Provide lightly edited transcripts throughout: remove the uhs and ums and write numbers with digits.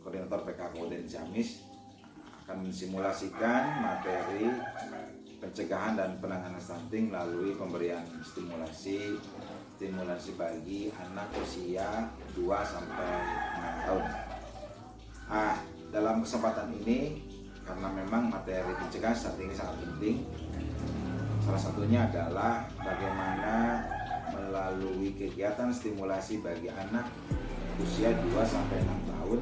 Koordinator PK Kabupaten Ciamis akan mensimulasikan materi pencegahan dan penanganan stunting melalui pemberian stimulasi bagi anak usia 2 sampai 6 tahun. Dalam kesempatan ini, karena memang materi pencegahan stunting sangat penting, salah satunya adalah bagaimana melalui kegiatan stimulasi bagi anak usia 2 sampai 6 tahun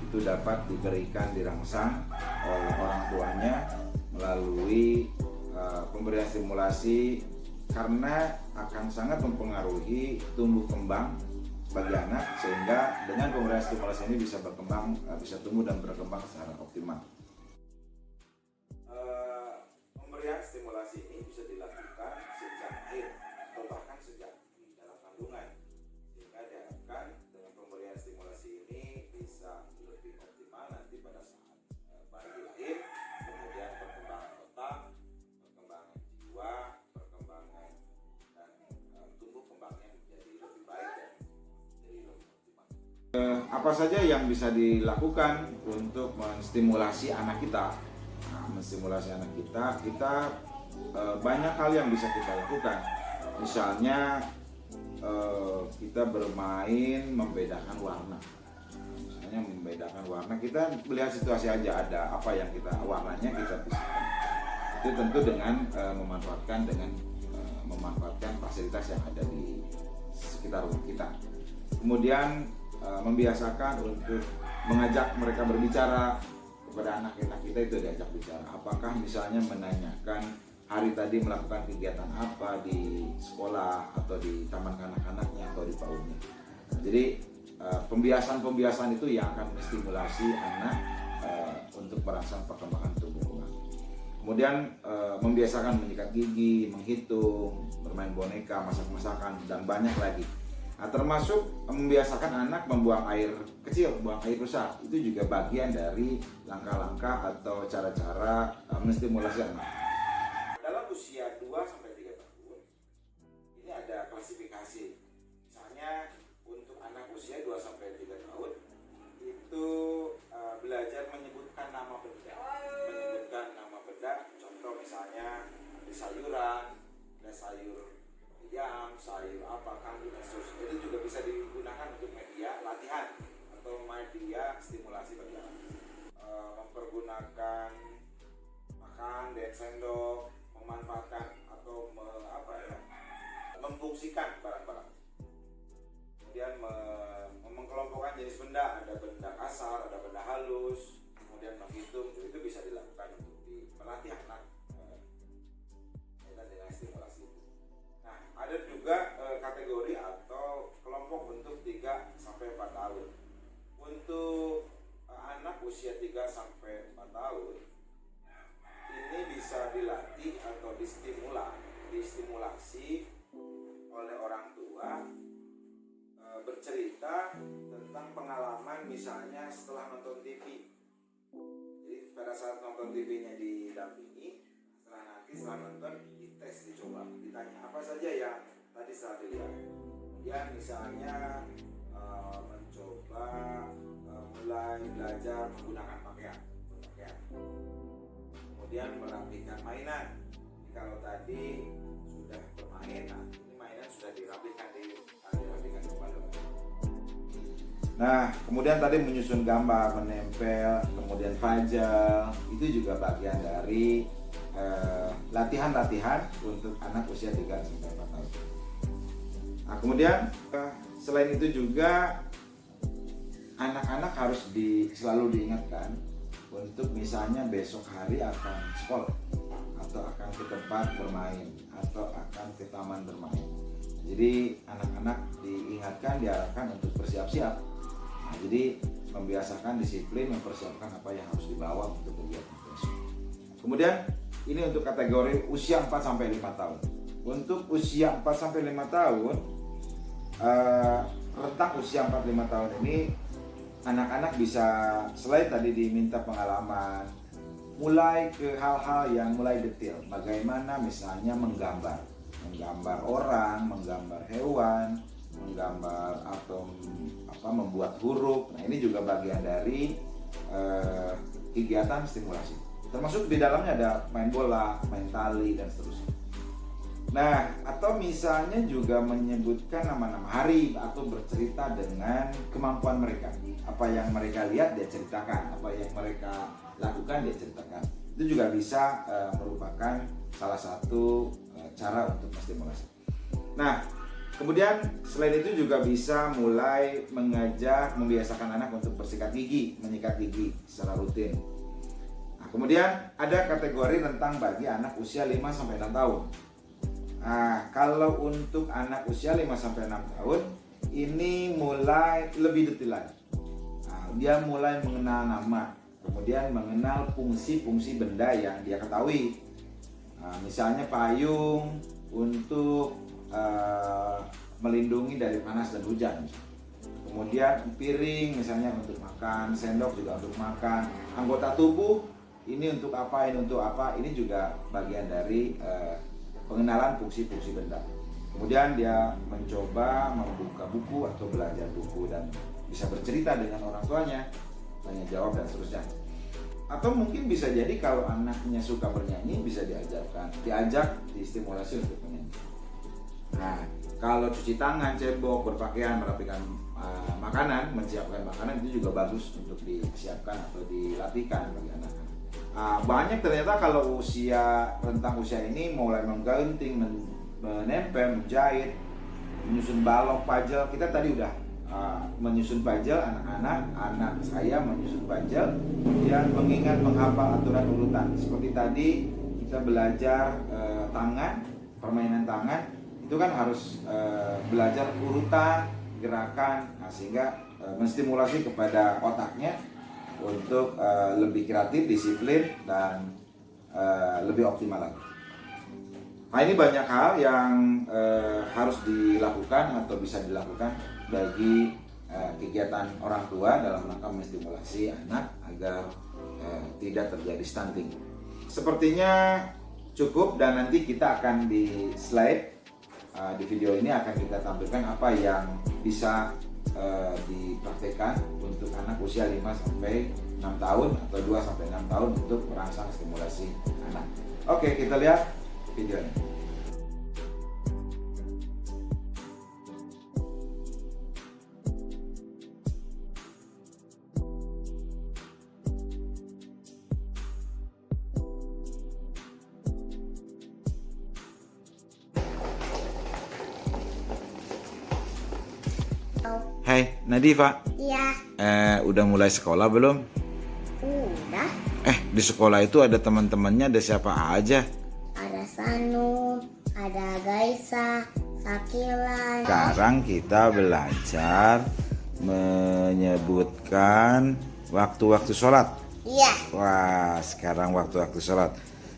itu dapat diberikan dirangsang oleh orang tuanya melalui pemberian stimulasi, karena akan sangat mempengaruhi tumbuh kembang bagi anak, sehingga dengan pemberian stimulasi ini bisa berkembang, bisa tumbuh dan berkembang secara optimal. Pemberian stimulasi ini bisa dilakukan sejak lahir atau bahkan sejak di dalam kandungan, sehingga diharapkan dengan pemberian stimulasi ini bisa lebih optimal nanti pada saat bayi lahir, kemudian perkembangan otak, perkembangan jiwa, perkembangan dan tumbuh kembangnya menjadi lebih baik dan jadi lebih optimal. Apa saja yang bisa dilakukan untuk menstimulasi anak kita? Menstimulasi anak kita banyak hal yang bisa kita lakukan. Misalnya kita bermain membedakan warna. Misalnya membedakan warna, kita melihat situasi aja, ada apa yang warnanya kita pisahkan. Itu tentu dengan memanfaatkan fasilitas yang ada di sekitar rumah kita. Kemudian membiasakan untuk mengajak mereka berbicara. Kepada anak-anak kita itu diajak bicara. Apakah misalnya menanyakan hari tadi melakukan kegiatan apa di sekolah atau di taman kanak-kanaknya atau di PAUD-nya. Jadi pembiasaan itu yang akan menstimulasi anak untuk merangsang perkembangan tubuh kembang. Kemudian membiasakan menyikat gigi, menghitung, bermain boneka, masak-masakan, dan banyak lagi. Termasuk membiasakan anak membuang air kecil, buang air besar. Itu juga bagian dari langkah-langkah atau cara-cara menstimulasi anak. Dalam usia 2 sampai 3 tahun, ini ada klasifikasi. Misalnya untuk anak usia 2 sampai 3 tahun itu belajar menyebutkan nama benda. Contoh misalnya di sayuran, ada sayur ayam, sayur apa, kangkung, dan seterusnya. Itu juga bisa digunakan untuk media latihan atau media stimulasi bagi anak. Mempergunakan makan dengan sendok, memanfaatkan atau memfungsikan barang-barang. Kemudian mengkelompokkan jenis benda, ada benda kasar, ada benda halus, kemudian menghitung. Itu bisa dilakukan untuk melatih anak dengan stimulasi itu. Nah, ada juga kategori atau kelompok untuk 3 sampai 4 tahun. Untuk anak usia 3 sampai 4 tahun ini bisa dilatih atau distimulasi oleh orang tua bercerita tentang pengalaman, misalnya setelah nonton TV. Jadi pada saat nonton TV-nya didampingi, setelah nonton dites, dicoba, ditanya apa saja yang tadi setelah dilihat. Kemudian misalnya mencoba mulai belajar menggunakan pakaian. Kemudian merapikan mainan. Jadi kalau tadi sudah bermain, ini mainan sudah dirapikan kembali. Nah, kemudian tadi menyusun gambar, menempel, kemudian fajal, itu juga bagian dari latihan-latihan untuk anak usia 3 sampai 4 tahun. Nah, kemudian selain itu juga anak-anak harus selalu diingatkan untuk misalnya besok hari akan sekolah atau akan ke tempat bermain atau akan ke taman bermain. Jadi anak-anak diingatkan, diarahkan untuk bersiap-siap. Nah, jadi membiasakan disiplin, mempersiapkan apa yang harus dibawa untuk kegiatan besok. Kemudian ini untuk kategori usia 4 sampai 5 tahun. Untuk usia 4 sampai 5 tahun, rentang usia 4-5 tahun ini anak-anak bisa selain tadi diminta pengalaman, mulai ke hal-hal yang mulai detail. Bagaimana misalnya menggambar orang, menggambar hewan, menggambar atau membuat huruf. Nah, ini juga bagian dari kegiatan stimulasi. Termasuk di dalamnya ada main bola, main tali, dan seterusnya. Nah, atau misalnya juga menyebutkan nama-nama hari atau bercerita dengan kemampuan mereka. Apa yang mereka lihat dia ceritakan, apa yang mereka lakukan dia ceritakan. Itu juga bisa merupakan salah satu cara untuk menstimulasi. Nah, kemudian selain itu juga bisa mulai membiasakan anak untuk bersikat gigi, menyikat gigi secara rutin. Nah, kemudian ada kategori rentang bagi anak usia 5-6 tahun. Nah, kalau untuk anak usia 5-6 tahun ini mulai lebih detail lagi. Nah, dia mulai mengenal nama, kemudian mengenal fungsi-fungsi benda yang dia ketahui. Nah, misalnya payung untuk melindungi dari panas dan hujan. Kemudian piring misalnya untuk makan, sendok juga untuk makan. Anggota tubuh ini untuk apa, ini untuk apa. Ini juga bagian dari pengenalan fungsi-fungsi benda. Kemudian dia mencoba membuka buku atau belajar buku dan bisa bercerita dengan orang tuanya, tanya jawab dan seterusnya. Atau mungkin bisa jadi kalau anaknya suka bernyanyi bisa diajak distimulasi untuk menyanyi. Nah, kalau cuci tangan, cebok, berpakaian, merapikan makanan, menyiapkan makanan itu juga bagus untuk disiapkan atau dilatihkan bagi anak-anak. Banyak ternyata kalau rentang usia ini mulai menggunting, menempel, menjahit, menyusun balok, puzzle. Kita tadi udah menyusun puzzle, anak saya menyusun puzzle, kemudian mengingat, menghafal aturan urutan. Seperti tadi kita belajar permainan tangan, itu kan harus belajar urutan, gerakan, sehingga menstimulasi kepada otaknya untuk lebih kreatif, disiplin, dan lebih optimal lagi. Nah, ini banyak hal yang harus dilakukan atau bisa dilakukan bagi kegiatan orang tua dalam rangka menstimulasi anak agar tidak terjadi stunting. Sepertinya cukup, dan nanti kita akan di slide di video ini akan kita tampilkan apa yang bisa dipraktekkan untuk anak usia 5-6 tahun atau 2-6 tahun untuk merangsang stimulasi anak. Oke, kita lihat videonya. Hai Nadifa. Iya. Udah mulai sekolah belum? Udah. Di sekolah itu ada teman-temannya, ada siapa aja? Ada Sanu, ada Gaisa, Sakilan. Sekarang kita belajar menyebutkan waktu-waktu sholat. Iya. Wah, sekarang waktu-waktu sholat.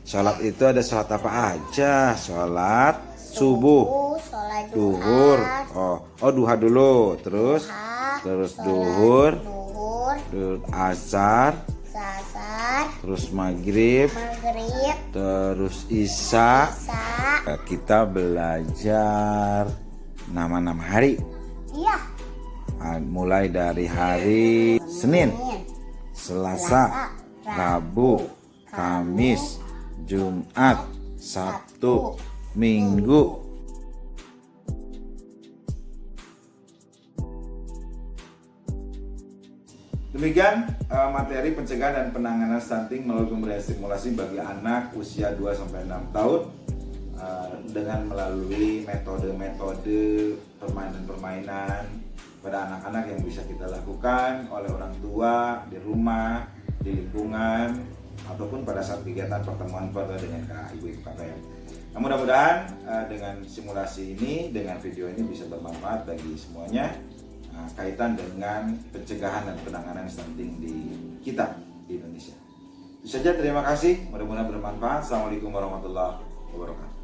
Sholat itu ada sholat apa aja? Sholat subuh, sholat duhur. Duha dulu, terus duhur, asar, terus maghrib, terus isya. Kita belajar nama-nama hari. Iya. Mulai dari hari Senin, Selasa, Rabu, Kamis, Jumat, Sabtu, Minggu. Demikian materi pencegahan dan penanganan stunting melalui pemberian stimulasi bagi anak usia 2-6 tahun dengan melalui metode-metode permainan-permainan pada anak-anak yang bisa kita lakukan oleh orang tua di rumah, di lingkungan, ataupun pada saat kegiatan pertemuan keluarga dengan ibu-ibu kakak. Nah, mudah-mudahan dengan simulasi ini, dengan video ini bisa bermanfaat bagi semuanya kaitan dengan pencegahan dan penanganan stunting di kita di Indonesia. Itu saja, terima kasih. Mudah-mudahan bermanfaat. Assalamualaikum warahmatullahi wabarakatuh.